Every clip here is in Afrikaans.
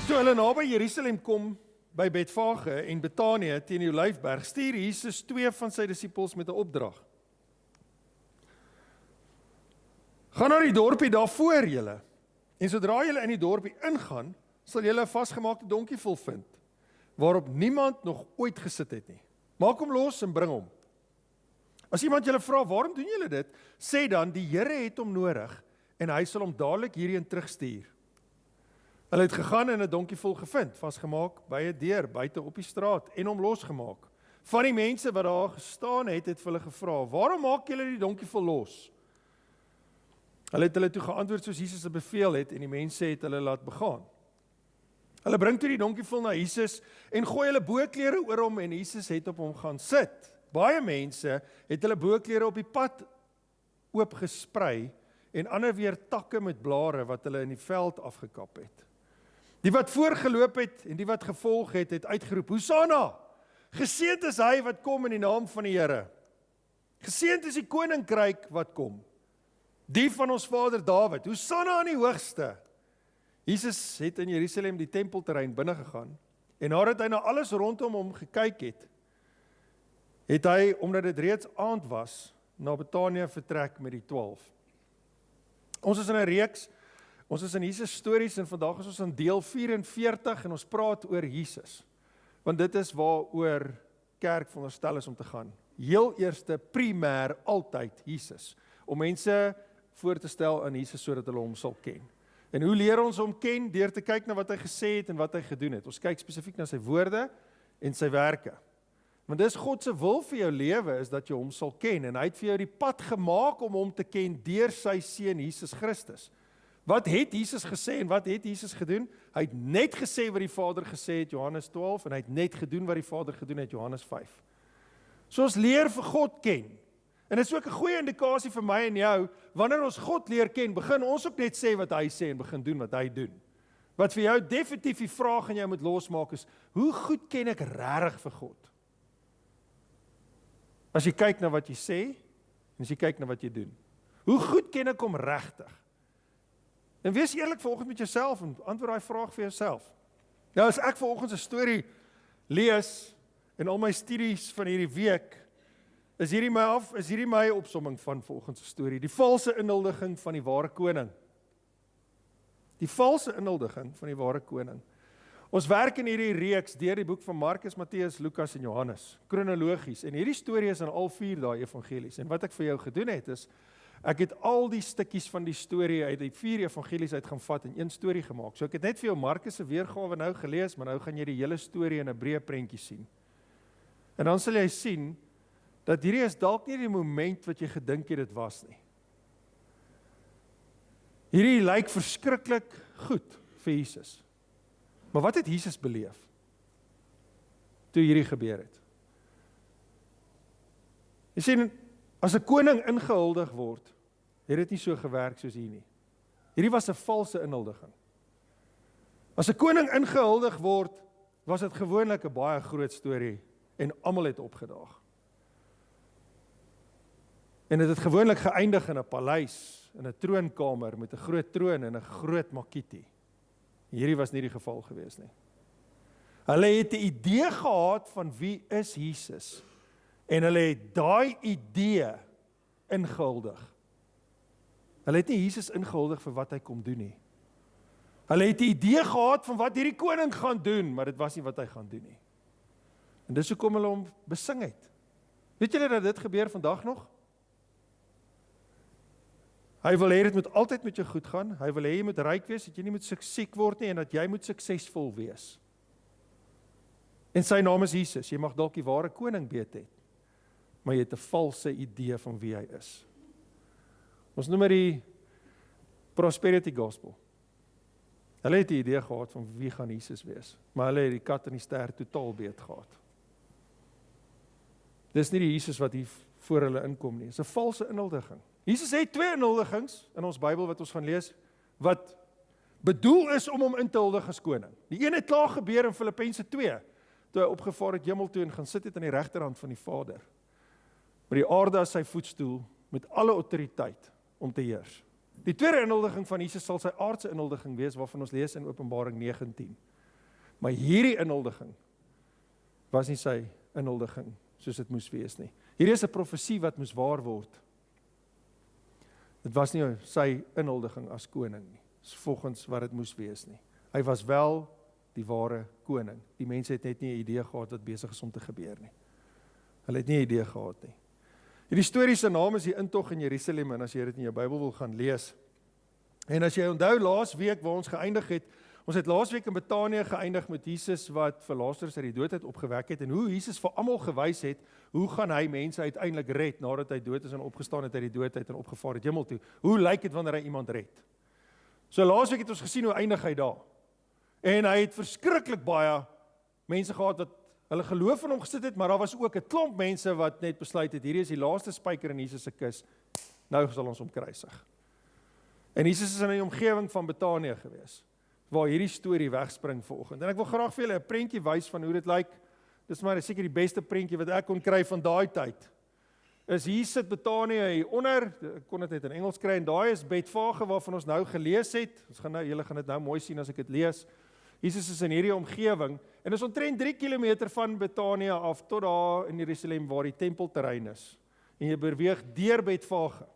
Toe hulle naby Jerusalem kom, by Betfage en Betanië teen die Olyfberg, stuur Jesus 2 van sy disippels met 'n opdrag. Gaan na die dorpie daarvoor julle, en sodra julle in die dorpie ingaan, sal julle 'n vasgemaakte donkievol vind, waarop niemand nog ooit gesit het nie. Maak hom los en bring hom. As iemand julle vra, waarom doen julle dit? Sê dan, die Here het hom nodig, en hy sal hom dadelik hierheen terugstuur. Hulle het gegaan en 'n donkievol gevind, vasgemaak by 'n deur, buite op die straat, en hom losgemaak. Van die mense wat daar gestaan het vir hulle gevra, waarom maak julle die donkievol los? Hulle het hulle toe geantwoord soos Jesus het beveel het, en die mense het hulle laat begaan. Hulle bring toe die donkievol na Jesus, en gooi hulle boklere oor hom, en Jesus het op hom gaan sit. Baie mense het hulle boklere op die pad oopgesprei, en ander weer takke met blare wat hulle in die veld afgekap het. Die wat voorgeloop het en die wat gevolg het, het uitgeroep, Hosanna! Geseënd is hy wat kom in die naam van die Here. Geseënd is die koninkryk wat kom. Die van ons vader Dawid. Hosanna aan die hoogste. Jesus het in Jerusalem die tempelterrein binne gegaan, en nadat hy na alles rondom hom gekyk het hy, omdat dit reeds aand was, na Betanië vertrek met die 12. Ons is in 'n reeks, ons is in Jesus stories, en vandag is ons in deel 44, en ons praat oor Jesus. Want dit is waaroor kerk veronderstel is om te gaan. Heel eerste, primêr, altyd Jesus. Om mense voor te stel aan Jesus, sodat hulle hom sal ken. En hoe leer ons hom ken? Deur te kyk na wat hy gesê het en wat hy gedoen het. Ons kyk spesifiek na sy woorde en sy werke. Want dis God se wil vir jou lewe, is dat jy hom sal ken, en hy het vir jou die pad gemaak om hom te ken deur sy seun Jesus Christus. Wat het Jesus gesê en wat het Jesus gedoen? Hy het net gesê wat die Vader gesê het, Johannes 12, en hy het net gedoen wat die Vader gedoen het, Johannes 5. So ons leer vir God ken. En dit is ook 'n goeie indikasie vir my en jou, wanneer ons God leer ken, begin ons ook net sê wat hy sê en begin doen wat hy doen. Wat vir jou definitief die vraag in jou moet losmaak is, hoe goed ken ek regtig vir God? As jy kyk na wat jy sê, en as jy kyk na wat jy doen. Hoe goed ken ek hom regtig? En wees eerlik vanoggend met jouself, en antwoord daai vraag vir jouself. Nou, as ek vanoggend 'n storie lees, en al my studies van hierdie week, is hierdie my opsomming van vanoggend se storie, die valse inhuldiging van die ware koning. Die valse inhuldiging van die ware koning. Ons werk in hierdie reeks deur die boek van Markus, Matteus, Lukas en Johannes, kronologies, en hierdie storie is in al 4 daai evangelies. En wat ek vir jou gedoen het is, ek het al die stukkies van die storie uit die 4 evangelies uit gaan vat en een storie gemaak. So ek het net vir jou Markus se weergawe nou gelees, maar nou gaan jy die hele storie in 'n breë prentjie sien. En dan sal jy sien dat hierdie is dalk nie die moment wat jy gedink het dit was nie. Hierdie lyk verskriklik goed vir Jesus. Maar wat het Jesus beleef toe hierdie gebeur het? Jy sien, as 'n koning ingehuldig word, het dit nie so gewerk soos hier nie. Hierdie was 'n valse inhuldiging. As 'n koning ingehuldig word, was dit gewoonlik 'n baie groot storie en almal het opgedaag. En dit het gewoonlik geëindig in 'n paleis, in 'n troonkamer met 'n groot troon en 'n groot makietie. Hierdie was nie die geval gewees nie. Hulle het 'n idee gehad van wie is Jesus, en hulle het daai idee ingehuldig. Hulle het nie Jesus ingehuldig vir wat hy kom doen nie. Hulle het 'n idee gehad van wat hierdie koning gaan doen, maar dit was nie wat hy gaan doen nie. En dis hoekom hulle hom besing het. Weet julle dat dit gebeur vandag nog? Hy wil hê dit moet altyd met jou goed gaan. Hy wil hê jy moet ryk wees, dat jy nie moet siek word nie, en dat jy moet suksesvol wees. En sy naam is Jesus. Jy mag dalk die ware koning weet het, maar jy het 'n valse idee van wie hy is. Ons noem die prosperity gospel. Hulle het die idee gehad van wie gaan Jesus wees, maar hulle het die kat en die ster totaal beet gehad. Dis nie die Jesus wat hier voor hulle inkom nie. Dis 'n valse inhuldiging. Jesus het 2 inhuldigings in ons Bybel wat ons gaan lees, wat bedoel is om hom in te huldig as koning. Die een het klaar gebeur in Filippense 2, toe hy opgevaar het hemel toe en gaan sit het aan die regterhand van die Vader. Maar die aarde as sy voetstoel, met alle autoriteit om te heers. Die tweede inhuldiging van Jesus sal sy aardse inhuldiging wees, waarvan ons lees in Openbaring 19. Maar hierdie inhuldiging was nie sy inhuldiging soos dit moes wees nie. Hierdie is 'n profesie wat moes waar word. Dit was nie sy inhuldiging as koning nie, volgens wat dit moes wees nie. Hy was wel die ware koning. Die mense het net nie 'n idee gehad wat besig is om te gebeur nie. Hulle het nie 'n idee gehad nie. Hierdie storie se naam is die intog in Jerusalem, en as jy dit in jou Bybel wil gaan lees. En as jy onthou laas week waar ons geëindig het, ons het laas week in Betanië geëindig met Jesus wat vir Lazarus uit die dood uit opgewek het, en hoe Jesus vir almal gewys het, hoe gaan hy mense uiteindelik red, nadat hy dood is en opgestaan het uit die dood uit en opgevaar het hemel toe. Hoe lyk dit wanneer hy iemand red? So laas week het ons gesien hoe eindig hy daar. En hy het verskriklik baie mense gehad wat hulle geloof in hom gesit het, maar daar was ook 'n klomp mense wat net besluit het, hierdie is die laaste spyker in Jesus se kus, nou sal ons hom kruisig. En Jesus is in die omgewing van Betanië gewees, waar hierdie storie wegspring vanoggend. En ek wil graag vir julle 'n prentjie wys van hoe dit lyk. Dis maar seker die beste prentjie wat ek kon kry van daai tyd. Is hier sit Betanië hier onder, ek kon dit net in Engels kry, en daai is Betfage waarvan ons nou gelees het. Ons gaan nou, julle gaan dit nou mooi sien as ek dit lees. Jesus is in hierdie omgewing, en is omtrent 3 kilometer van Betanië af tot daar in Jerusalem waar die tempelterrein is. En jy beweeg deur Betfage.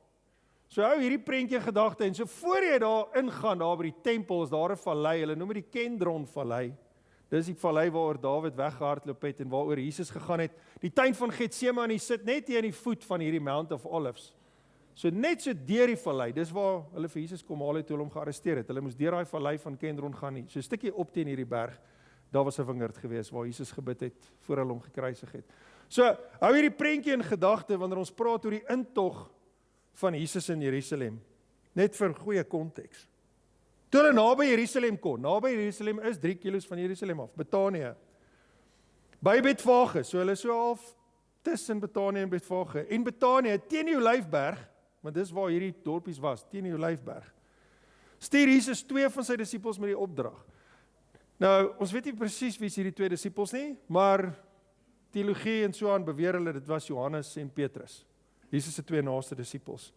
So hou hierdie prentjie gedagte, en so voor jy daar ingaan, daar by die tempel, is daar 'n vallei, hulle noem dit die Kendron vallei. Dis die vallei waaroor Dawid weggehardloop het en waaroor Jesus gegaan het. Die tuin van Getsemane sit net hier aan die voet van hierdie Mount of Olives. So net so deur die vallei, dis waar hulle vir Jesus kom haal het toe hulle hom gearresteer het. Hulle moes deur daai vallei van Kendron gaan nie. So 'n stukkie op teen hierdie berg, daar was 'n wingerd gewees waar Jesus gebid het voor hulle hom gekruisig het. So hou hierdie prentjie in gedagte wanneer ons praat oor die intog van Jesus in Jerusalem. Net vir goeie konteks. Toe hulle naby Jerusalem kon, naby Jerusalem is 3 kilos van Jerusalem af, Betanië. By Betfage, so hulle so half tussen Betanië en Betfage. En Betanië teen die Olyfberg, want dis waar hierdie dorpies was, teen die Olyfberg. Stuur Jesus 2 van sy disippels met die opdrag. Nou, ons weet nie presies wie is hierdie 2 disippels nie, maar teologie en so aan beweer hulle dit was Johannes en Petrus. Jesus se 2 naaste disippels.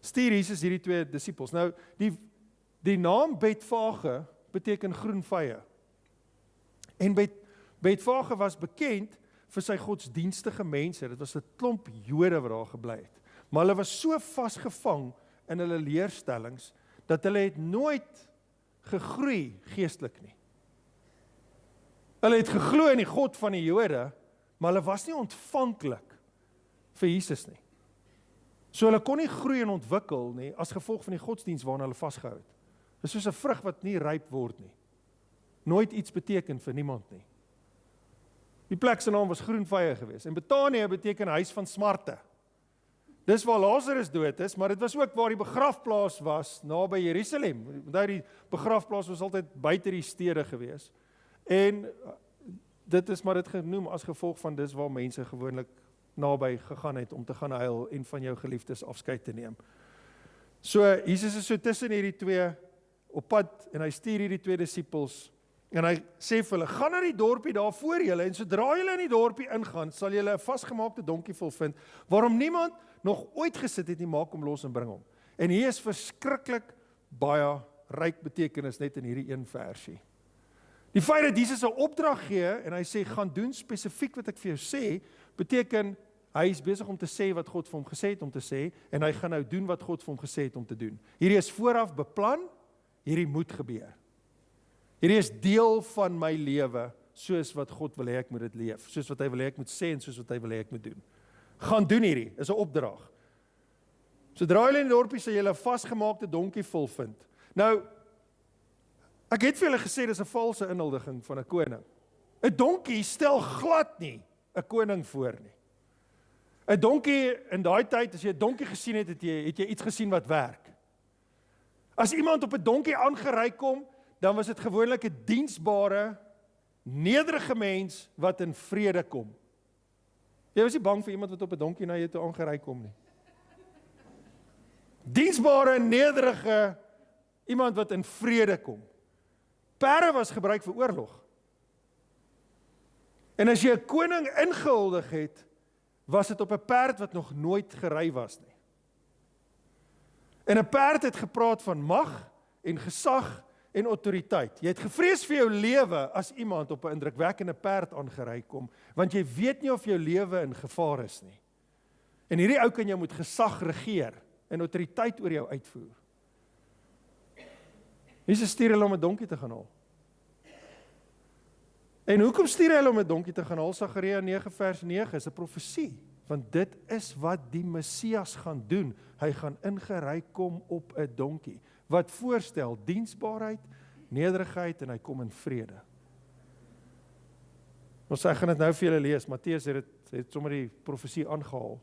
Stuur Jesus hierdie 2 disippels. Nou, die naam Betfage beteken groen vye. En Betfage was bekend vir sy godsdienstige mense. Dit was 'n klomp Jode wat daar gebly het. Maar hulle was so vasgevang in hulle leerstellings dat hulle het nooit gegroei geestelik nie. Hulle het geglo in die God van die Jode, maar hulle was nie ontvanklik vir Jesus nie. So hulle kon nie groei en ontwikkel nie as gevolg van die godsdiens waarna hulle vasgehou het. Dit is soos 'n vrug wat nie ryp word nie. Nooit iets beteken vir niemand nie. Die plek se naam was groen vye geweest. En Betanië beteken huis van smarte. Dis waar Lazarus dood is, maar dit was ook waar die begrafplaas was, naby Jerusalem. Onthou die begrafplaas was altyd buite die stede geweest. En dit is maar dit genoem as gevolg van dis waar mense gewoonlik naby gegaan het om te gaan huil en van jou geliefdes afskeid te neem. So Jesus is so tussen hierdie 2 op pad en hy stuur hierdie 2 disippels en hy sê vir hulle, gaan na die dorpie daar voor julle en sodra julle in die dorpie ingaan, sal julle 'n vasgemaakte donkie vol vind waarom niemand nog ooit gesit het nie, maak hom los en bring hom. En hier is verskriklik baie ryk betekenis net in hierdie een versie. Die feit dat Jesus 'n opdrag gee en hy sê gaan doen spesifiek wat ek vir jou sê, beteken hy is besig om te sê wat God vir hom gesê het om te sê en hy gaan nou doen wat God vir hom gesê het om te doen. Hierdie is vooraf beplan, hierdie moet gebeur. Hierdie is deel van my lewe soos wat God wil hê ek moet dit leef, soos wat hy wil hê ek moet sê en soos wat hy wil hê ek moet doen. Gaan doen hierdie, is 'n opdrag. Sodra julle in die dorpie sal julle 'n vasgemaakte donkie vol vind. Nou, ek het vir julle gesê dis 'n valse inhuldiging van 'n koning. 'n Donkie stel glad nie 'n koning voor nie. 'n Donkie in daai tyd, as jy 'n donkie gesien het, het jy iets gesien wat werk. As iemand op 'n donkie aangery kom, dan was dit gewoonlik 'n diensbare, nederige mens wat in vrede kom. Jy was nie bang vir iemand wat op 'n donkie na jou toe aangery kom nie. Diensbare, nederige iemand wat in vrede kom. Perde was gebruik vir oorlog. En as jy 'n koning ingehuldig het, was dit op 'n perd wat nog nooit gery was nie. En 'n perd het gepraat van mag en gesag en autoriteit. Jy het gevrees vir jou lewe as iemand op 'n indrukwekkende perd aangery kom, want jy weet nie of jou lewe in gevaar is nie. En hierdie ou kan jou met gesag regeer en autoriteit oor jou uitvoer. Jesus stuur hulle om 'n donkie te gaan haal. En hoekom stuur hy hulle om 'n donkie te gaan haal? Sagaria 9 vers 9 is 'n profesie, want dit is wat die Messias gaan doen. Hy gaan ingery kom op 'n donkie, wat voorstel diensbaarheid, nederigheid en hy kom in vrede. Ons gaan dit nou vir julle lees. Matteus het sommer die profesie aangehaal.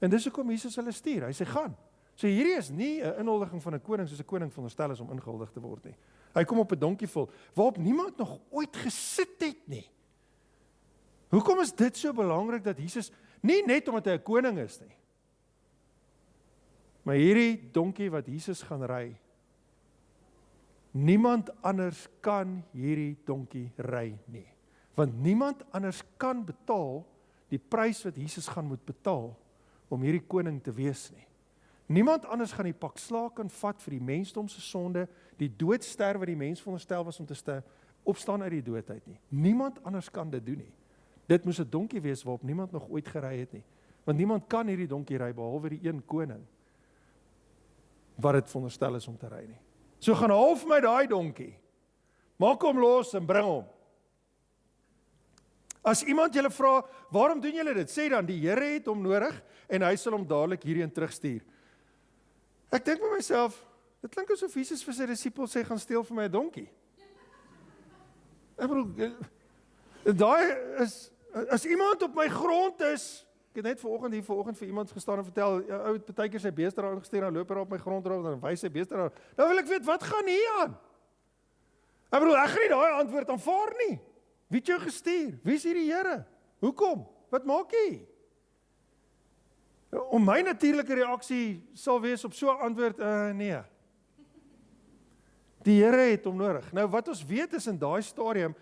En dis hoekom Jesus hulle stuur. Hy sê gaan. So hierdie is nie 'n inhuldiging van 'n koning soos 'n koning veronderstel is om ingehuldig te word nie. Hy kom op 'n donkie vol waarop niemand nog ooit gesit het nie. Hoekom is dit so belangrik dat Jesus nie net omdat hy 'n koning is nie, maar hierdie donkie wat Jesus gaan ry, niemand anders kan hierdie donkie ry nie. Want niemand anders kan betaal die prys wat Jesus gaan moet betaal om hierdie koning te wees nie. Niemand anders gaan die pak slaag kan vat vir die mensdom se sonde, die doodsterwe wat die mens veronderstel was om te opstaan uit die dood uit nie. Niemand anders kan dit doen nie. Dit moes 'n donkie wees waarop niemand nog ooit gery het nie. Want niemand kan hierdie donkie ry behalwe die een koning wat dit veronderstel is om te ry nie. So gaan haal vir my daai donkie. Maak hom los en bring hom. As iemand julle vra, waarom doen julle dit? Sê dan, die Here het hom nodig en hy sal hom dadelik hierheen terugstuur. Ek dink by myself, dit klink asof Jesus vir sy disippels sê, gaan steel vir my 'n donkie. Ek bedoel, daai is, as iemand op my grond is, ek het net vanoggend vir iemand gestaan en vertel, ou het partykeer sy beeste daar ingestuur, dan loop hy op my grond rond, dan wys sy beeste daar, nou wil ek weet, wat gaan hier aan? Ek bedoel, ek gaan nie daai antwoord aanvaar nie. Wie het jou gestuur? Wie is hierdie Here? Hoekom? Wat maak jy? Om my natuurlike reaksie sal wees op so 'n antwoord, nee. Die Here het hom nodig. Nou wat ons weet is in daai stadium,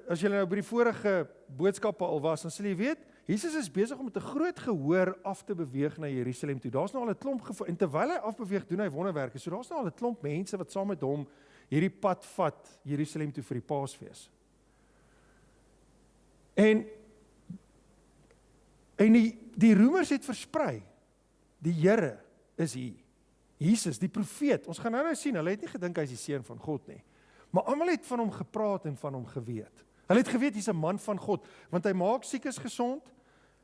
as jy nou by die vorige boodskappe al was, dan sal jy weet, Jesus is besig om met 'n groot gehoor af te beweeg na Jerusalem toe. Daar's nou al 'n klomp en terwyl hy afbeweeg, doen hy wonderwerke. So daar's nou al 'n klomp mense wat saam met hom hierdie pad vat Jerusalem toe vir die Paasfees. En die roemers het versprei. Die Here is hier. Jesus, die profeet. Ons gaan nou sien, hulle het nie gedink hy is die seun van God nie. Maar almal het van hom gepraat en van hom geweet. Hulle het geweet hy's 'n man van God, want hy maak siekes gesond,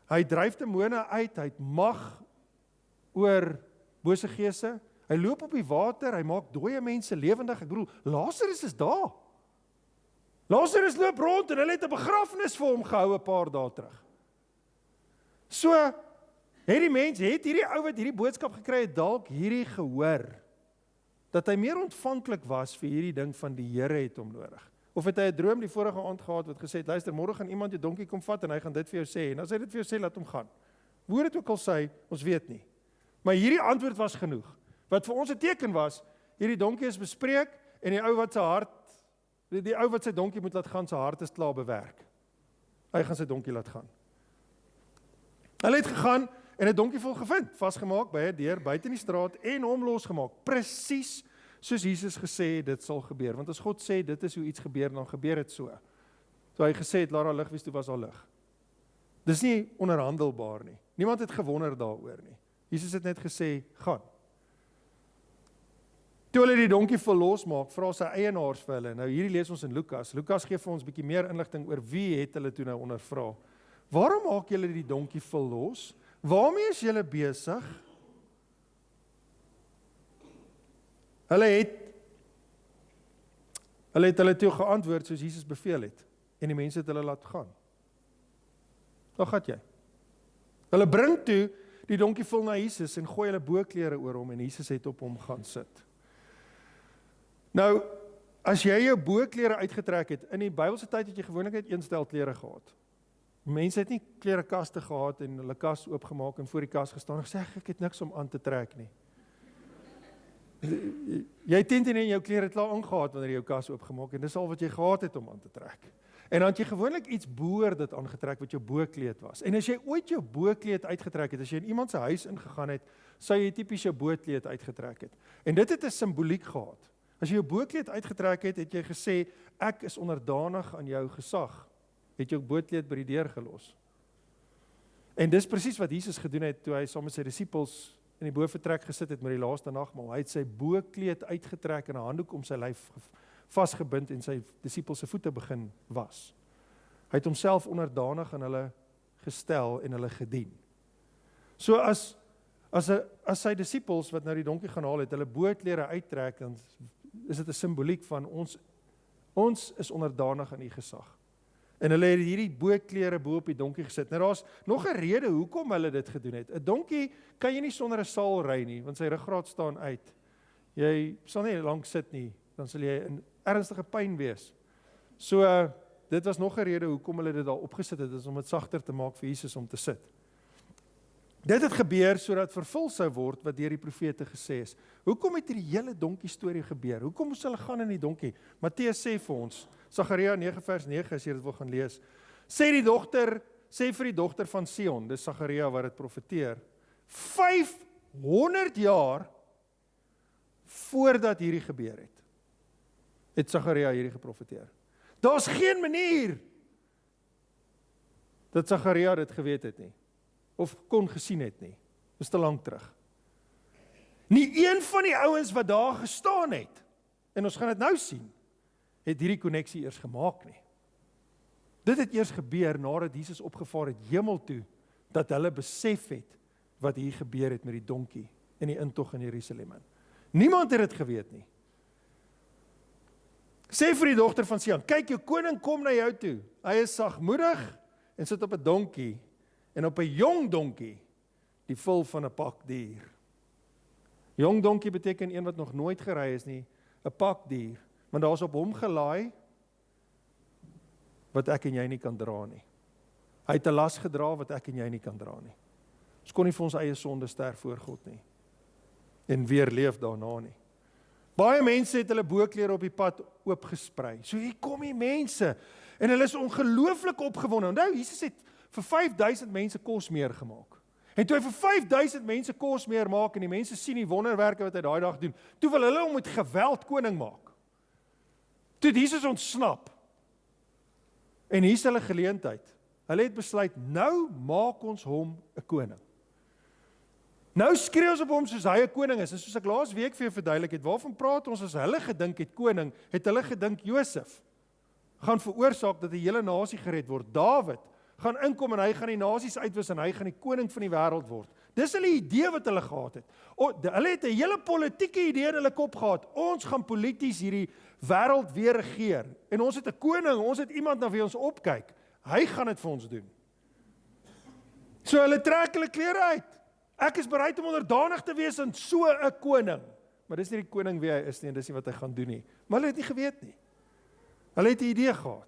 hy dryf demone uit, hy het mag oor bose geeste, hy loop op die water, hy maak dooie mense lewendig. Ek bedoel, Lazarus is daar. Lazarus loop rond en hulle het 'n begrafnis vir hom gehou 'n paar dae terug. So, het hierdie ou wat hierdie boodskap gekry het, dalk hierdie gehoor, dat hy meer ontvanklik was vir hierdie ding van die Here het hom nodig. Of het hy 'n droom die vorige aand gehad wat gesê het, luister, môre gaan iemand jou donkie kom vat en hy gaan dit vir jou sê, en as hy dit vir jou sê, laat hom gaan. Hoe dit ook al sê, ons weet nie. Maar hierdie antwoord was genoeg. Wat vir ons 'n teken was, hierdie donkie is bespreek, en die ou wat sy donkie moet laat gaan, sy hart is klaar bewerk. Hy gaan sy donkie laat gaan. Hulle het gegaan en 'n donkie vol gevind, vasgemaak by 'n deur buite in die straat en hom losgemaak. Presies soos Jesus gesê het dit sal gebeur. Want as God sê dit is hoe iets gebeur, dan gebeur dit so. Toe hy gesê het laat daar lig wees, toe was daar lig. Dis nie onderhandelbaar nie. Niemand het gewonder daaroor nie. Jesus het net gesê, gaan. Toe hulle die donkie vol losmaak, vra sy eienaars vir hulle. Nou hierdie lees ons in Lukas. Lukas gee vir ons 'n bietjie meer inligting oor wie het hulle toe nou ondervra. Waarom maak julle die donkie vol los? Waarmee is julle besig? Hulle het toe geantwoord soos Jesus beveel het. En die mense het hulle laat gaan. Daar gaan jy. Hulle bring toe die donkie vol na Jesus en gooi hulle boklere oor hom en Jesus het op hom gaan sit. Nou, as jy jou boklere uitgetrek het, in die Bybelse tyd het jy gewoonlik net een stel klere gehad. Mense het nie klerekaste gehad en hulle kas oopgemaak en voor die kas gestaan en gesê, ek het niks om aan te trek nie. Jy tent en jou klere het klaar aangehad wanneer jy jou kas oopgemaak en dis al wat jy gehad het om aan te trek. En dan het jy gewoonlik iets boor dit aangetrek wat jou boekleed was. En as jy ooit jou boekleed uitgetrek het, as jy in iemand se huis ingegaan het, sou jy tipies jou boekleed uitgetrek het. En dit het 'n simboliek gehad. As jy jou boekleed uitgetrek het, het jy gesê, ek is onderdanig aan jou gesag. Het jou boekleed by die deur gelos. En dis presies wat Jesus gedoen het, toe hy saam met sy disippels in die boventrek gesit het met die laaste nagmaal. Hy het sy boekleed uitgetrek en 'n handdoek om sy lyf vasgebind en sy disippels se voete begin was. Hy het homself onderdanig aan hulle gestel en hulle gedien. So as sy disippels wat nou die donkie gaan haal het, hulle bootklere uittrek, dan is dit 'n simboliek van ons is onderdanig aan u gesag. En hulle het hierdie bootklere bo op die donkie gesit. Nou daar's nog 'n rede hoekom hulle dit gedoen het. 'n Donkie kan jy nie sonder 'n saal ry nie, want sy ruggraat staan uit. Jy sal nie lank sit nie, dan sal jy in ernstige pyn wees. So dit was nog 'n rede hoekom hulle dit daar opgesit het, is om dit sagter te maak vir Jesus om te sit. Dit het gebeur sodat vervul sou word wat deur die profete gesê is. Hoekom het hierdie hele donkie storie gebeur? Hoekom moes hulle gaan in die donkie? Matteus sê vir ons, Sagaria 9 vers 9 as jy dit wil gaan lees. Sê vir die dogter van Sion, dis Sagaria wat dit profeteer, 500 jaar voordat hierdie gebeur het Sagaria hierdie geprofeteer. Daar's geen manier dat Sagaria dit geweet het nie, of kon gesien het nie. Dis te lank terug. Nie een van die ouens wat daar gestaan het, en ons gaan dit nou sien, het hierdie koneksie eers gemaak nie. Dit het eers gebeur nadat Jesus opgevaar het hemel toe, dat hulle besef het wat hier gebeur het met die donkie en die intog in Jerusalem. Niemand het dit geweet nie. Sê vir die dogter van Sion, kyk, jou koning kom na jou toe. Hy is sagmoedig en sit op 'n donkie, en op 'n jong donkie, die vul van 'n pakdier. Jong donkie beteken een wat nog nooit gery is nie, 'n pakdier, want daar's op hom gelaai wat ek en jy nie kan dra nie. Hy het 'n las gedra wat ek en jy nie kan dra nie. Ons kon nie vir ons eie sonde sterf voor God nie, en weer leef daarna nie. Baie mense het hulle boklere op die pad oopgesprei. So hier kom die mense, en hulle is ongelooflik opgewonde. Onthou, Jesus het vir 5000 mense kos meer gemaak. En toe hy vir 5000 mense kos meer maak, en die mense sien die wonderwerke wat hy daai dag doen, toe wil hulle hom met geweld koning maak. Toe Jesus ontsnap, en hier is hulle geleentheid. Hulle het besluit, nou maak ons hom 'n koning. Nou skree ons op hom soos hy 'n koning is. En soos ek laas week vir jou verduidelik het, waarvan praat ons as hulle gedink het koning, het hulle gedink Josef gaan veroorsaak dat die hele nasie gered word. Dawid gaan inkom en hy gaan die nasies uitwis en hy gaan die koning van die wêreld word. Dis hulle idee wat hulle gehad het. Hulle het 'n hele politieke idee in hulle kop gehad. Ons gaan polities hierdie wêreld weer regeer. En ons het 'n koning, ons het iemand na wie ons opkyk. Hy gaan dit vir ons doen. So hulle trek hulle klere uit. Ek is bereid om onderdanig te wees aan so 'n koning. Maar dis nie die koning wie hy is nie, en dis nie wat hy gaan doen nie. Maar hulle het nie geweet nie. Hulle het 'n idee gehad.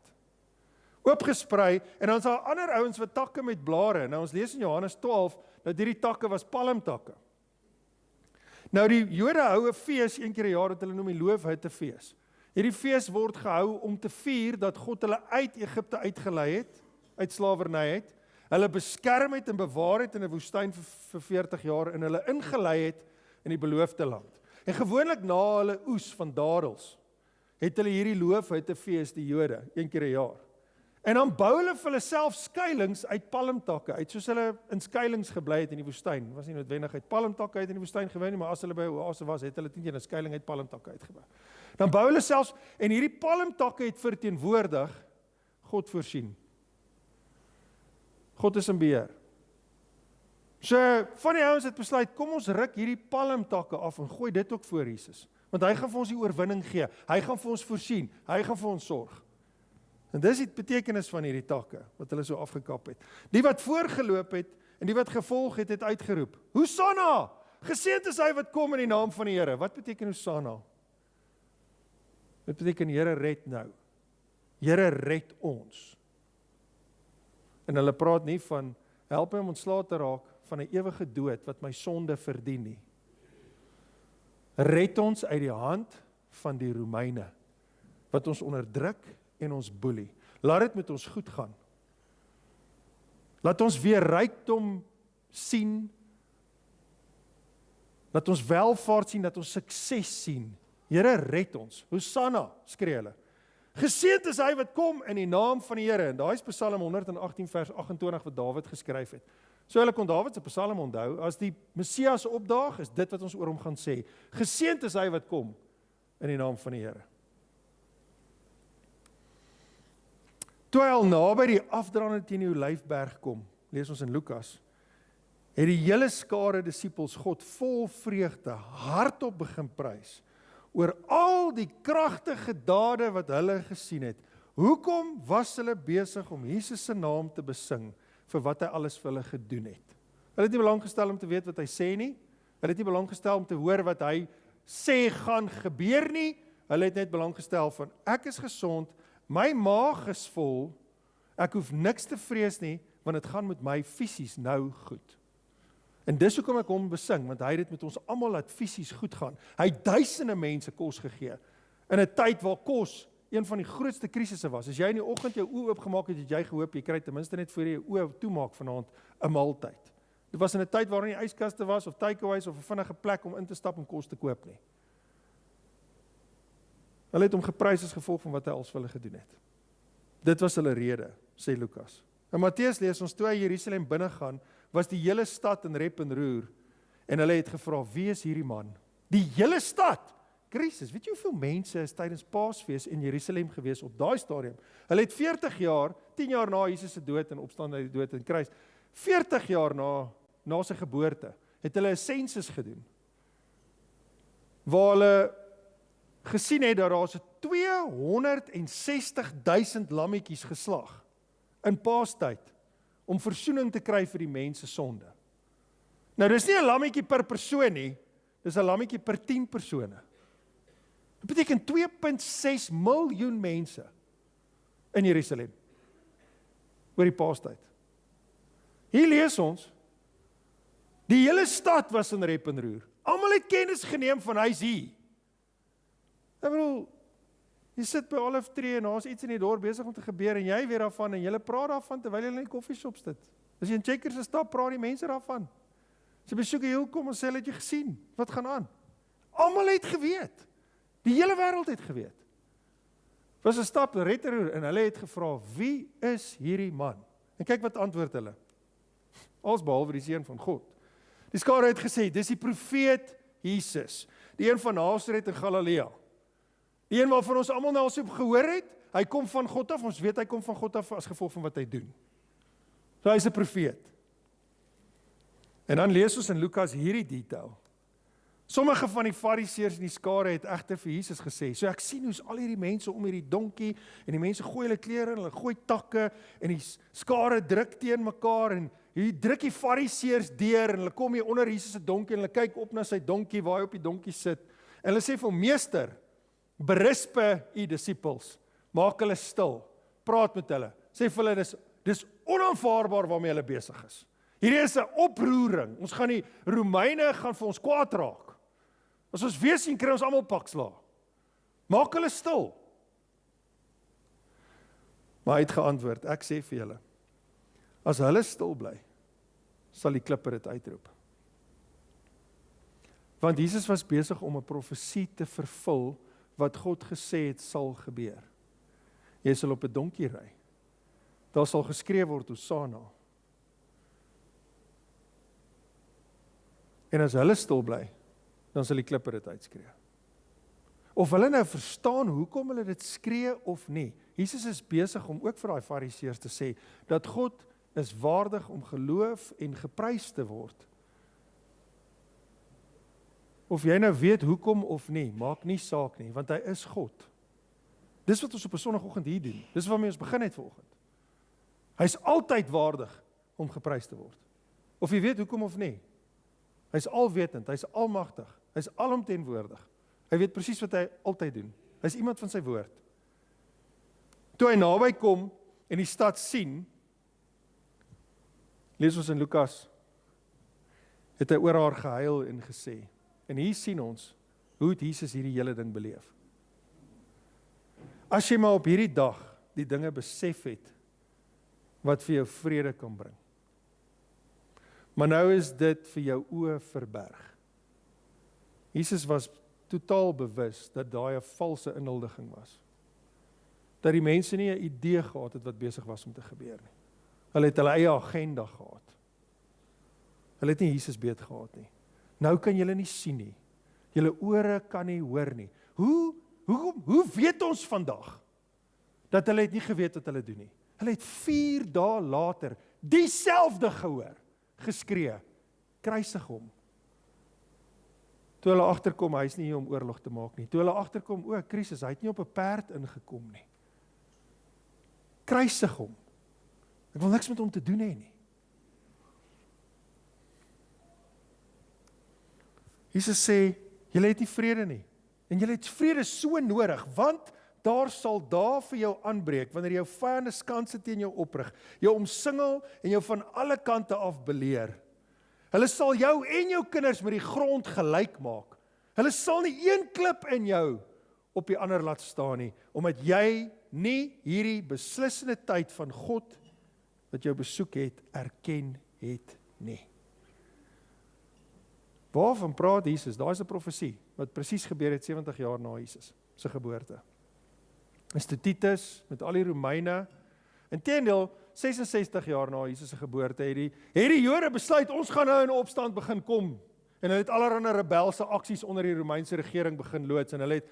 Oopgesprei, en dan is daar ander ouens wat takke met blare. Nou ons lees in Johannes 12, dat hierdie takke was palmtakke. Nou die Jode hou 'n fees een keer 'n jaar wat hulle noem die Loofhuttefees. Hierdie fees word gehou om te vier dat God hulle uit Egipte uitgelei het, uit slawerny het, hulle beskerm het en bewaar het in 'n woestyn vir 40 jaar en hulle ingelei het in die beloofde land. En gewoonlik na hulle oes van dadels het hulle hierdie Loofhuttefees, die Jode, een keer 'n jaar. En dan bou hulle vir hulle self skuilings uit palmtakke, uit soos hulle in skuilings gebly het in die woestyn. Dit was nie noodwendig uit palmtakke uit in die woestyn gewoon nie, maar as hulle by 'n oase was, het hulle teen 'n skuiling uit palmtakke uitgebou. Dan bou hulle selfs, en hierdie palmtakke het verteenwoordig God voorsien. God is in beheer. So van die ouens het besluit, kom ons ruk hierdie palmtakke af en gooi dit ook voor Jesus. Want hy gaan vir ons die oorwinning gee. Hy gaan vir ons voorsien. Hy gaan vir ons sorg. En dis die betekenis van hierdie takke, wat hulle so afgekap het. Die wat voorgeloop het, en die wat gevolg het, het uitgeroep, Hosanna! Geseënd is hy wat kom in die naam van die Here. Wat beteken Hosanna? Dit beteken Here red nou. Here red ons. En hulle praat nie van, help my om ontslae te raak van 'n ewige dood wat my sonde verdien nie. Red ons uit die hand van die Romeine, wat ons onderdruk en ons boelie. Laat dit met ons goed gaan. Laat ons weer rykdom sien. Laat ons welvaart sien, dat ons sukses sien Here, red ons. Hosanna, skree hulle. Geseënd is hy wat kom in die naam van die Here. En daai is Psalm 118 vers 28 wat Dawid geskryf het. So hulle kon Dawid se Psalm onthou, as die Messias opdaag, is dit wat ons oor hom gaan sê. Geseënd is hy wat kom in die naam van die Here. Toe hy al naby die afdraande teen die Olyfberg kom, lees ons in Lukas, het die hele skare disippels God vol vreugde hardop begin prys oor al die kragtige dade wat hulle gesien het. Hoekom was hulle besig om Jesus se naam te besing vir wat hy alles vir hulle gedoen het? Hulle het nie belang gestel om te weet wat hy sê nie. Hulle het nie belang gestel om te hoor wat hy sê gaan gebeur nie. Hulle het net belang gestel van, ek is gesond, my maag is vol, ek hoef niks te vrees nie, want dit gaan met my fisies nou goed. En dis hoekom ek hom besing, want hy het dit met ons almal laat fisies goed gaan. Hy het duisende mense kos gegee, in 'n tyd waar kos een van die grootste krisisse was. As jy in die oggend jou oë oopgemaak het, het jy gehoop, jy kry ten minste net voor jy jou oë toemaak vanaand 'n maaltyd. Dit was in 'n tyd waar nie yskaste was, of takeaways, of 'n vinnige plek om in te stap om kos te koop nie. Hulle het hom geprys as gevolg van wat hy als vir hulle gedoen het. Dit was hulle rede, sê Lukas. In Matteus lees ons, toe hy Jerusalem binne gaan, was die hele stad in rep en roer, en hulle het gevra, wie is hierdie man? Die hele stad! Krisis, weet jy hoeveel mense is tydens Paasfees in Jerusalem gewees op daai stadium? Hulle het 40 jaar, 10 jaar na Jesus se dood en opstaan uit die dood en kruis, 40 jaar na sy geboorte, het hulle 'n sensus gedoen, waar hulle gesien het dat daar so 260.000 lammetjies geslag in Paastyd om versoening te kry vir die mens se sonde. Nou dis nie 'n lammetjie per persoon nie, dis 'n lammetjie per 10 persone. Dit beteken 2.6 miljoen mense in Jerusalem oor die Paastyd. Hier lees ons, die hele stad was in rep en roer. Almal het kennis geneem van hy's hier. Ek bedoel, jy sit by Olive Tree en daar's iets in die dorp besig om te gebeur en jy weet daarvan en jy praat daarvan terwyl jy in die koffieshop sit. As jy in Checkers stap, praat die mense daarvan. As jy besoek hier kom en sê, het jy gesien, wat gaan aan? Almal het geweet. Die hele wêreld het geweet. Was 'n stap retteroer en hulle het gevra, wie is hierdie man? En kyk wat antwoord hulle. Als behalwe die seun van God. Die skare het gesê, dis die profeet Jesus, die een van Nasaret in Galilea. Die een waarvan ons almal nou al gehoor het, hy kom van God af, ons weet hy kom van God af as gevolg van wat hy doen. So hy is 'n profeet. En dan lees ons in Lukas hierdie detail. Sommige van die fariseërs in die skare het egter vir Jesus gesê, so ek sien hoe's al hierdie mense om hierdie donkie, en die mense gooi hulle klere en hulle gooi takke, en die skare druk teen mekaar, en hier druk die fariseërs deur, en hulle kom hier onder Jesus se donkie, en hulle kyk op na sy donkie, waar hy op die donkie sit, en hulle sê vir hom, meester, berispe u disippels, maak hulle stil, praat met hulle, sê vir hulle, dis onaanvaarbaar waarmee hulle besig is. Hierdie is 'n oproering, ons gaan die Romeine gaan vir ons kwaad raak. As ons weer sien, kry ons almal pakslae. Maak hulle stil. Maar hy het geantwoord, ek sê vir julle, as hulle stil bly, sal die klippe dit uitroep. Want Jesus was besig om 'n profesie te vervul, wat God gesê het sal gebeur. Jy sal op 'n donkie ry. Daar sal geskree word, Hosanna. En as hulle stil bly, dan sal die klippe dit uitskree. Of hulle nou verstaan hoekom hulle dit skree of nie. Jesus is besig om ook vir daai fariseërs te sê, dat God is waardig om geloof en geprys te word. Of jy nou weet hoekom of nie, maak nie saak nie, want hy is God. Dis wat ons op 'n Sondagoggend hier doen. Dis waarmee ons begin het vanoggend. Hy is altyd waardig om geprys te word. Of jy weet hoekom of nie. Hy is alwetend, hy is almagtig, hy is alomteenwoordig. Hy weet presies wat hy altyd doen. Hy is iemand van sy woord. Toe hy naby kom en die stad sien, lees ons in Lukas, het hy oor haar gehuil en gesê, en hier sien ons, hoe het Jesus hierdie hele ding beleef. As jy maar op hierdie dag die dinge besef het, wat vir jou vrede kan bring. Maar nou is dit vir jou oë verberg. Jesus was totaal bewus dat daai 'n valse inhuldiging was. Dat die mense nie 'n idee gehad het wat besig was om te gebeur nie. Hulle het hulle eie agenda gehad. Hulle het nie Jesus beet gehad nie. Nou kan julle nie sien nie. Julle ore kan nie hoor nie. Hoe weet ons vandag dat hulle het nie geweet wat hulle doen nie? Hulle het 4 dae later dieselfde gehoor, geskree, kruisig hom. Toe hulle agterkom, hy is nie hier om oorlog te maak nie. Toe hulle agterkom, o, Christus, hy het nie op 'n perd ingekom nie. Kruisig hom. Ek wil niks met hom te doen hê nie. Jesus sê, julle het nie vrede nie. En julle het vrede so nodig, want daar sal dae vir jou aanbreek, wanneer jou vyande skanse teen jou oprig, jou omsingel en jou van alle kante af beleer. Hulle sal jou en jou kinders met die grond gelyk maak. Hulle sal nie een klip in jou op die ander laat staan nie, omdat jy nie hierdie beslissende tyd van God wat jou besoek het, erken het nie. Waarvan praat Jesus? Daar is 'n profesie wat presies gebeur het 70 jaar na Jesus se geboorte. Is Titus met al die Romeine. Inteendeel, 66 jaar na Jesus se geboorte het die Jode besluit, ons gaan nou in opstand begin kom. En hulle het allerlei rebelse aksies onder die Romeinse regering begin loods en hulle het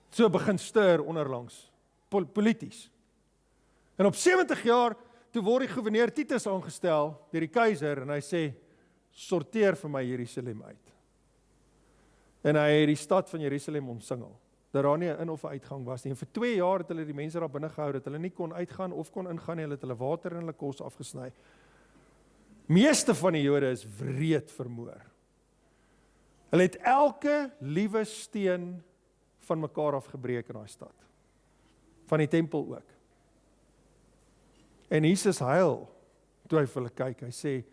so begin stuur onderlangs, polities. En op 70 jaar, toe word die gouverneur Titus aangestel deur die keiser en hy sê, sorteer vir my Jerusalem uit. En hy het die stad van Jerusalem omsingel, dat daar nie 'n in- of 'n uitgang was nie. En vir 2 jaar het hulle die mense daar binne gehou, dat hulle nie kon uitgaan of kon ingaan nie, hulle het hulle water en hulle kos afgesny. Meeste van die Jode is wreed vermoor. Hulle het elke liewe steen van mekaar afgebreek in daai stad. Van die tempel ook. En Jesus huil, toe hy vir hulle kyk, hy sê,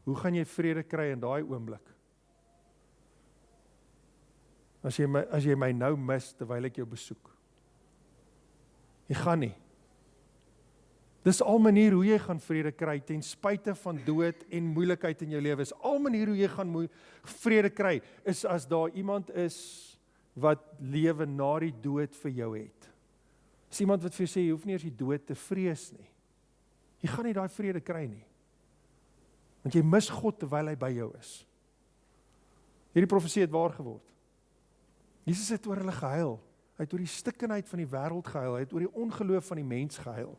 hoe gaan jy vrede kry in daai oomblik? As jy my nou mis, terwyl ek jou besoek. Jy gaan nie. Dis al manier hoe jy gaan vrede kry, ten spyte van dood en moeilikheid in jou lewe. Is al manier hoe jy gaan vrede kry, is as daar iemand is, wat lewe na die dood vir jou het. Is iemand wat vir jou sê, jy hoef nie eers die dood te vrees nie. Jy gaan nie daai vrede kry nie. Want jy mis God terwyl hy by jou is. Hierdie profesie het waar geword. Jesus het oor hulle gehuil. Hy het oor die stikkenheid van die wêreld gehuil. Hy het oor die ongeloof van die mens gehuil.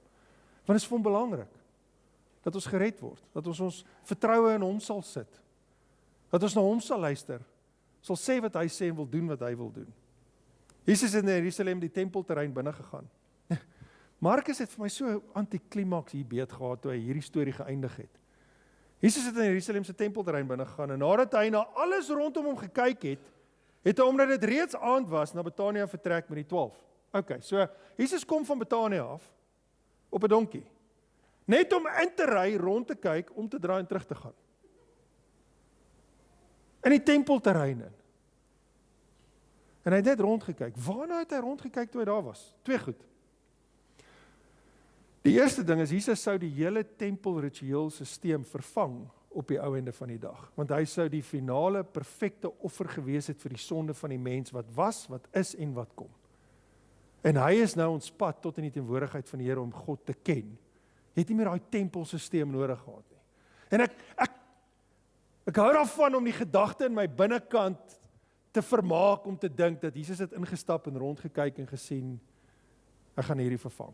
Want dit is vir hom belangrik dat ons gered word, dat ons vertroue in hom sal sit, dat ons na hom sal luister, sal sê wat hy sê en wil doen wat hy wil doen. Jesus het in Jerusalem die tempelterrein binne gegaan. Markus het vir my so antiklimaks hier beet gehad toe hy hierdie storie geëindig het. Jesus het in Jerusalem se tempelterrein binne gegaan en nadat hy na alles rondom hom gekyk het hy omdat dit reeds aand was na Betanië vertrek met die 12. Okay, so Jesus kom van Betanië af op 'n donkie. Net om in te ry, rond te kyk, om te draai en terug te gaan. In die tempelterrein in. En hy het net rondgekyk. Waarna het hy rondgekyk toe hy daar was? 2 goed. Die eerste ding is, Jesus sou die hele tempelritueel stelsel vervang op die ou ende van die dag. Want hy sou die finale perfekte offer gewees het vir die sonde van die mens wat was, wat is en wat kom. En hy is nou ons pad tot in die teenwoordigheid van die Here om God te ken. Jy het nie meer daai tempelstelsel nodig gehad nie. En ek hou daarvan om die gedagte in my binnekant te vermaak om te dink dat Jesus het ingestap en rondgekyk en gesien, ek gaan hierdie vervang.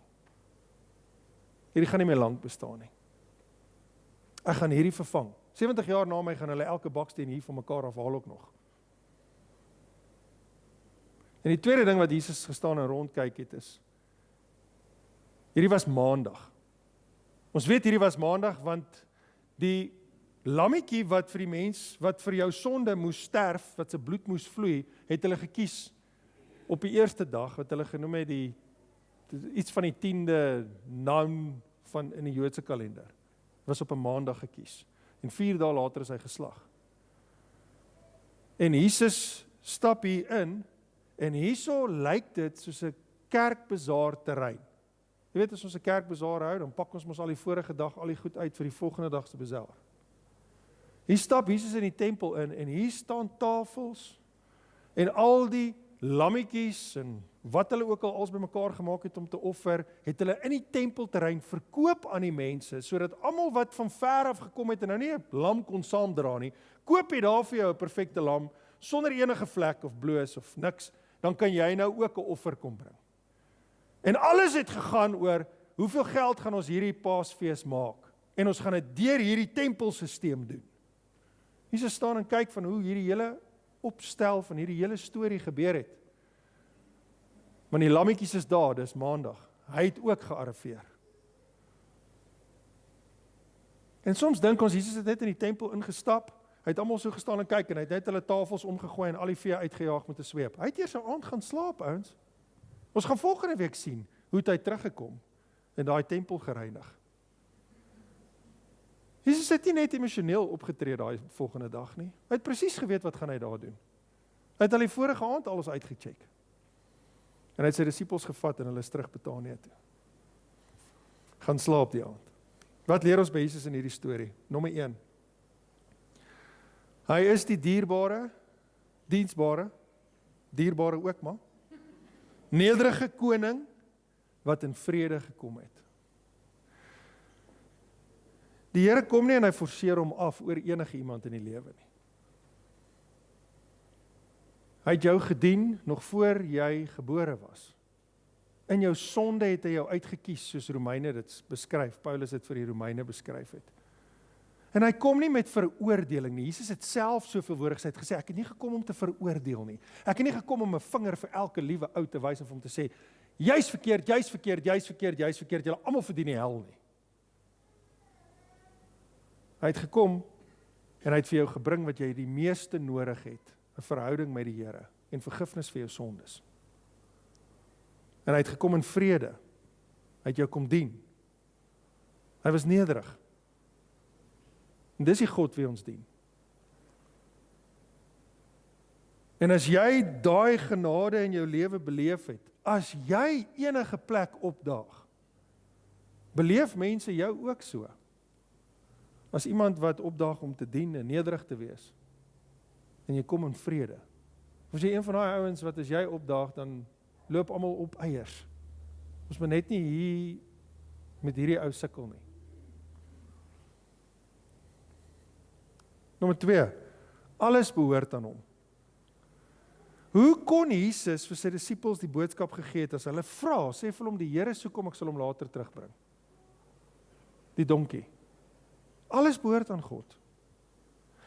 Hierdie gaan nie meer lank bestaan nie. Ek gaan hierdie vervang. 70 jaar na my gaan hulle elke baksteen hier van mekaar afhaal ook nog. En die tweede ding wat Jesus gestaan en rondkyk het is, hierdie was maandag. Ons weet hierdie was maandag want die lammetjie wat vir die mens, wat vir jou sonde moes sterf, wat sy bloed moes vloei, het hulle gekies op die eerste dag, wat hulle genoem het iets van die 10de naam van in die Joodse kalender. Was op 'n maandag gekies. En 4 dae later is hy geslag. En Jesus stap hier in, en hierso lyk dit soos 'n kerkbazaar terrein. Jy weet, as ons 'n kerkbazaar hou, dan pak ons mos al die vorige dag al die goed uit vir die volgende dag se bazaar. Hier stap Jesus in die tempel in, en hier staan tafels, En al die lammetjies en wat hulle ook al bymekaar gemaak het om te offer, het hulle in die tempelterrein verkoop aan die mense, sodat almal wat van ver af gekom het en nou nie 'n lam kon saamdra nie, koop jy daar vir jou 'n perfekte lam, sonder enige vlek of bloos of niks, dan kan jy nou ook 'n offer kom bring. En alles het gegaan oor, hoeveel geld gaan ons hierdie Paasfees maak? En ons gaan dit deur hierdie tempelsisteem doen. Jesus staan en kyk van hoe hierdie hele opstel van hierdie hele storie gebeur het. Maar die lammetjies is daar, dis maandag. Hy het ook gearriveer. En soms dink ons, Jesus het net in die tempel ingestap, hy het almal so gestaan en kyk, en hy het net hulle tafels omgegooi en al die vee uitgejaag met 'n sweep. Hy het eers 'n aand gaan slaap, ouens. Ons gaan volgende week sien, hoe het hy teruggekom, en daai tempel gereinig. Jesus het nie net emosioneel opgetree daai volgende dag nie. Hy het presies geweet wat gaan hy daar doen. Hy het al die vorige aand alles uitgecheck. En hy het sy disippels gevat en hulle is terug Betanië toe. Gaan slaap die aand. Wat leer ons by Jesus in hierdie storie? Nommer 1. Hy is die dierbare, diensbare, dierbare ook maar, nederige koning wat in vrede gekom het. Die Here kom nie en hy forceer hom af oor enige iemand in die lewe nie. Hy het jou gedien nog voor jy gebore was. In jou sonde het hy jou uitgekies, soos Romeine dit beskryf. Paulus het vir die Romeine beskryf het. En hy kom nie met veroordeling nie. Jesus het self soveel woorde gesê, hy het gesê, ek het nie gekom om te veroordeel nie. Ek het nie gekom om 'n vinger vir elke liewe ou te wys of om te sê, jy's verkeerd, jy's verkeerd, jy's verkeerd, jy's verkeerd, julle almal verdien die hel nie. Hy het gekom en hy het vir jou gebring wat jy die meeste nodig het, 'n verhouding met die Here en vergifnis vir jou sondes. En hy het gekom in vrede. Hy het jou kom dien. Hy was nederig. En dis die God wie ons dien. En as jy daai genade in jou lewe beleef het, as jy enige plek opdaag, beleef mense jou ook so. As iemand wat opdaag om te dien en nederig te wees, en jy kom in vrede. Of jy een van daai ouens wat as jy opdaag, dan loop almal op eiers. Ons moet net nie hier met hierdie ou sukkel nie. Nommer 2, alles behoort aan hom. Hoe kon Jesus vir sy disippels die boodskap gegee het as hulle vra, sê vir hom die Here soek hom, ek sal hom later terugbring. Die donkie. Alles behoort aan God.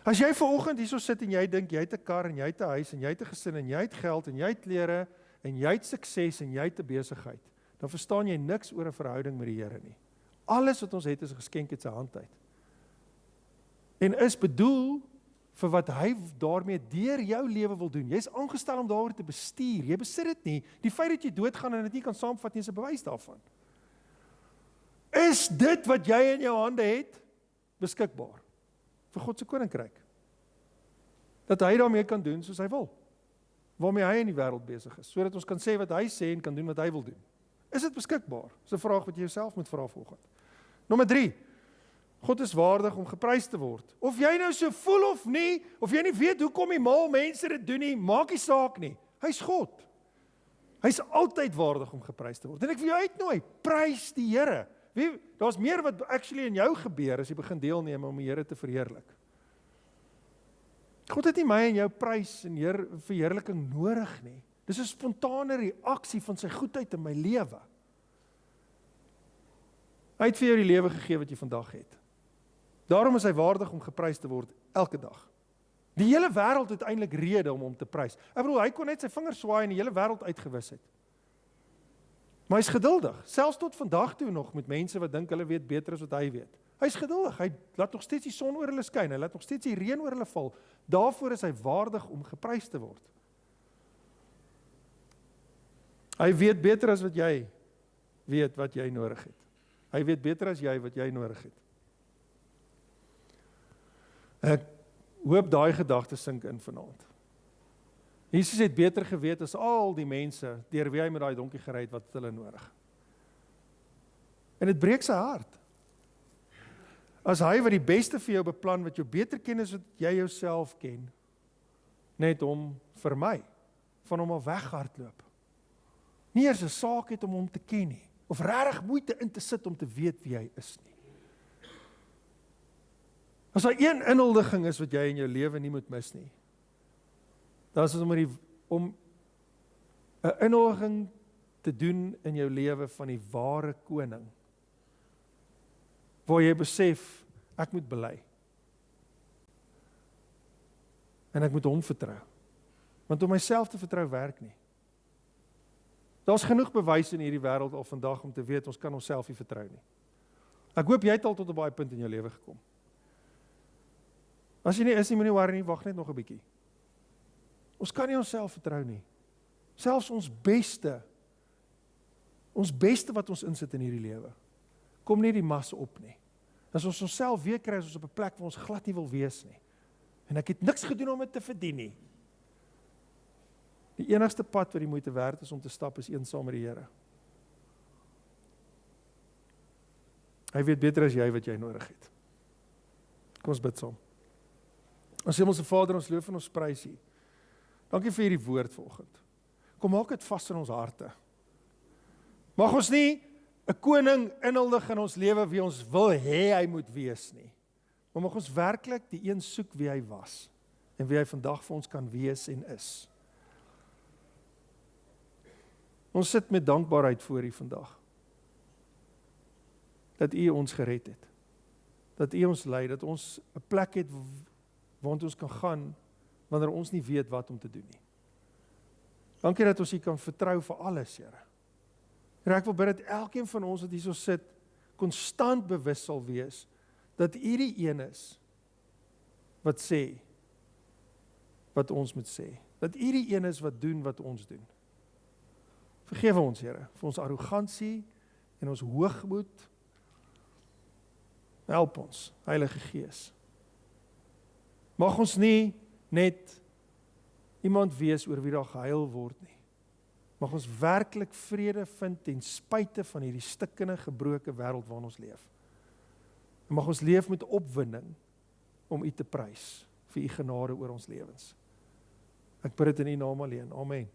As jy vanoggend hierso sit en jy dink jy het 'n kar en jy het 'n huis en jy het 'n gesin en jy het geld en jy het klere en jy het sukses en jy het 'n besigheid, dan verstaan jy niks oor 'n verhouding met die Here nie. Alles wat ons het is 'n geskenk uit sy hand uit. En is bedoel vir wat hy daarmee deur jou lewe wil doen. Jy's aangestel om daaroor te bestuur. Jy besit dit nie. Die feit dat jy doodgaan en dit nie kan saamvat nie is 'n bewys daarvan. Is dit wat jy in jou hande het beskikbaar vir God se koninkryk? Dat hy daarmee kan doen soos hy wil. Waarmee hy in die wêreld besig is, sodat ons kan sê wat hy sê en kan doen wat hy wil doen. Is dit beskikbaar? Dis 'n vraag wat jy jouself moet vra vanoggend. Nommer 3. God is waardig om geprys te word. Of jy nou so voel of nie, of jy nie weet hoekom die mal mense dit doen nie, maak nie saak nie. Hy's God. Hy's altyd waardig om geprys te word. En ek wil jou uitnooi, prys die Here. Daar's meer wat actually in jou gebeur as jy begin deelneem om die Here te verheerlik. God het nie my en jou prys en verheerliking nodig nie. Dis 'n spontane reaksie van sy goedheid in my lewe. Hy het vir jou die lewe gegee wat jy vandag het. Daarom is hy waardig om geprys te word elke dag. Die hele wêreld het eintlik rede om hom te prys. Ek bedoel, hy kon net sy vingers swaai en die hele wêreld uitgewis het. Maar hy's geduldig, selfs tot vandag toe nog met mense wat dink hulle weet beter as wat hy weet. Hy's geduldig, hy laat nog steeds die son oor hulle skyn, hy laat nog steeds die reën oor hulle val. Daarvoor is hy waardig om geprys te word. Hy weet beter as wat jy weet wat jy nodig het. Hy weet beter as jy wat jy nodig het. Ek hoop daai gedagte sink in vanaand. Jesus het beter geweet as al die mense deur wie hy met daai donkie gery het wat hulle nodig. En dit breek sy hart. As hy wat die beste vir jou beplan, wat jou beter ken as wat jy jouself ken, net hom vir my van hom al weghardloop. Nie eers 'n saak het om hom te ken nie, of regtig moeite in te sit om te weet wie hy is nie. As daar een inhuldiging is wat jy in jou lewe nie moet mis nie, dan is dit om 'n inhuldiging te doen in jou lewe van die ware koning, waar jy besef, ek moet bely. En ek moet hom vertrou. Want om myself te vertrou werk nie. Daar's genoeg bewys in hierdie wêreld al vandag om te weet, ons kan onsself nie vertrou nie. Ek hoop jy het al tot 'n baie punt in jou lewe gekom. As jy nie is nie, moenie worry nie, wag net nog 'n bietjie. Ons kan nie onsself vertrou nie. Selfs ons beste wat ons insit in hierdie lewe, kom nie die mas op nie. As ons onsself weer kry, is ons op 'n plek waar ons glad nie wil wees nie. En ek het niks gedoen om dit te verdien nie. Die enigste pad wat die moeite werd is om te stap, is eensaam met die Here. Hy weet beter as jy wat jy nodig het. Kom ons bid saam. Ons Hemelse Vader, ons loof en ons prys U. Dankie vir hierdie woord vanoggend. Kom maak dit vas in ons harte. Mag ons nie 'n koning inhuldig in ons lewe wie ons wil hê hy moet wees nie. Maar mag ons werklik die een soek wie hy was en wie hy vandag vir ons kan wees en is. Ons sit met dankbaarheid voor U vandag. Dat U ons gered het. Dat U ons lei, dat ons 'n plek het waar ons kan gaan wanneer ons nie weet wat om te doen nie. Dankie dat ons U kan vertrou vir alles, Here. Here, ek wil bid dat elkeen van ons wat hierso sit, konstant bewus sal wees dat U die een is wat sê wat ons moet sê. Dat U die een is wat doen wat ons doen. Vergewe ons, Here, vir ons arrogansie en ons hoogmoed. Help ons, Heilige Gees. Mag ons nie net iemand wees oor wie daar gehuil word nie. Mag ons werklik vrede vind ten spyte van hierdie stikkende, gebroke wêreld waarin ons leef. En mag ons leef met opwinding om U te prys vir U genade oor ons lewens. Ek bid dit in U naam alleen. Amen.